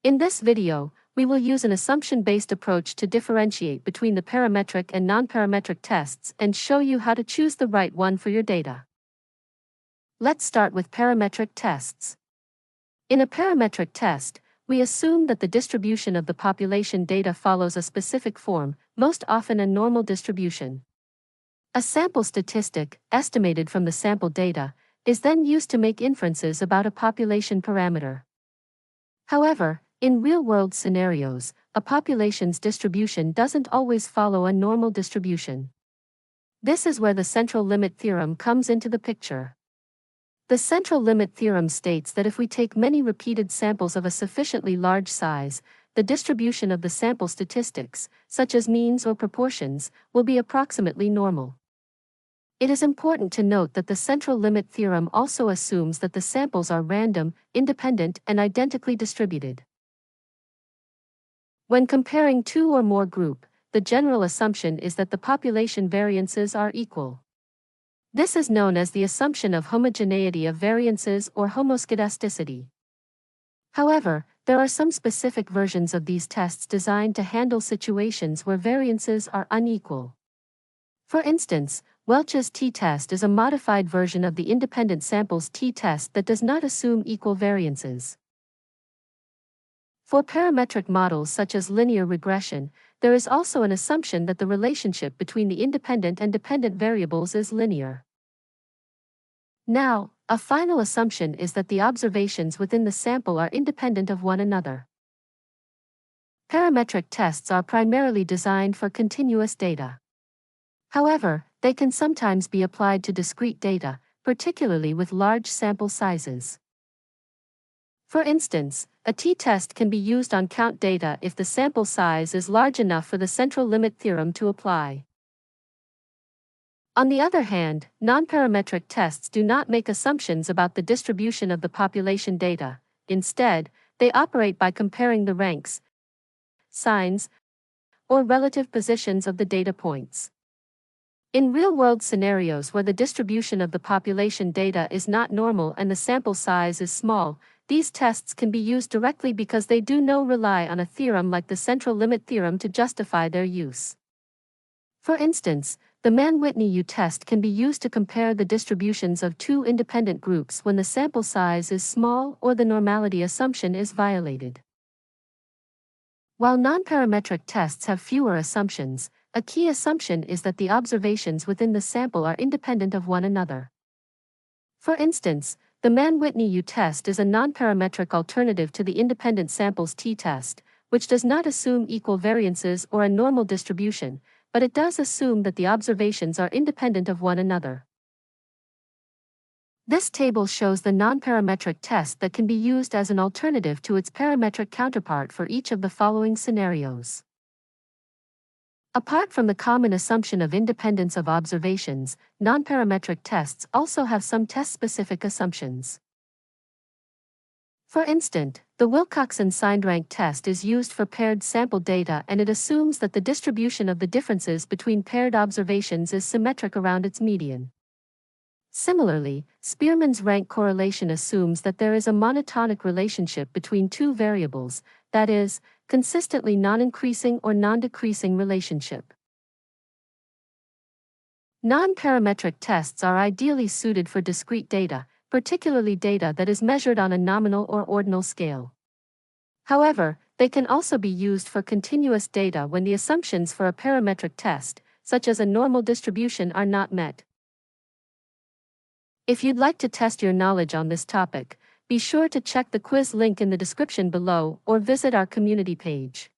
In this video, we will use an assumption-based approach to differentiate between the parametric and non-parametric tests and show you how to choose the right one for your data. Let's start with parametric tests. In a parametric test, we assume that the distribution of the population data follows a specific form, most often a normal distribution. A sample statistic, estimated from the sample data, is then used to make inferences about a population parameter. However, in real-world scenarios, a population's distribution doesn't always follow a normal distribution. This is where the central limit theorem comes into the picture. The central limit theorem states that if we take many repeated samples of a sufficiently large size, the distribution of the sample statistics, such as means or proportions, will be approximately normal. It is important to note that the central limit theorem also assumes that the samples are random, independent, and identically distributed. When comparing two or more groups, the general assumption is that the population variances are equal. This is known as the assumption of homogeneity of variances or homoscedasticity. However, there are some specific versions of these tests designed to handle situations where variances are unequal. For instance, Welch's t-test is a modified version of the independent samples t-test that does not assume equal variances. For parametric models such as linear regression, there is also an assumption that the relationship between the independent and dependent variables is linear. Now, a final assumption is that the observations within the sample are independent of one another. Parametric tests are primarily designed for continuous data. However, they can sometimes be applied to discrete data, particularly with large sample sizes. For instance, a t-test can be used on count data if the sample size is large enough for the central limit theorem to apply. On the other hand, non-parametric tests do not make assumptions about the distribution of the population data. Instead, they operate by comparing the ranks, signs, or relative positions of the data points. In real-world scenarios where the distribution of the population data is not normal and the sample size is small, these tests can be used directly because they do not rely on a theorem like the central limit theorem to justify their use. For instance, the Mann-Whitney U-test can be used to compare the distributions of two independent groups when the sample size is small or the normality assumption is violated. While non-parametric tests have fewer assumptions, a key assumption is that the observations within the sample are independent of one another. For instance, the Mann-Whitney U-test is a non-parametric alternative to the independent samples t-test, which does not assume equal variances or a normal distribution, but it does assume that the observations are independent of one another. This table shows the non-parametric test that can be used as an alternative to its parametric counterpart for each of the following scenarios. Apart from the common assumption of independence of observations, non-parametric tests also have some test-specific assumptions. For instance, the Wilcoxon-Signed-Rank test is used for paired sample data and it assumes that the distribution of the differences between paired observations is symmetric around its median. Similarly, Spearman's rank correlation assumes that there is a monotonic relationship between two variables, that is, consistently non-increasing or non-decreasing relationship. Non-parametric tests are ideally suited for discrete data, particularly data that is measured on a nominal or ordinal scale. However, they can also be used for continuous data when the assumptions for a parametric test, such as a normal distribution, are not met. If you'd like to test your knowledge on this topic, be sure to check the quiz link in the description below or visit our community page.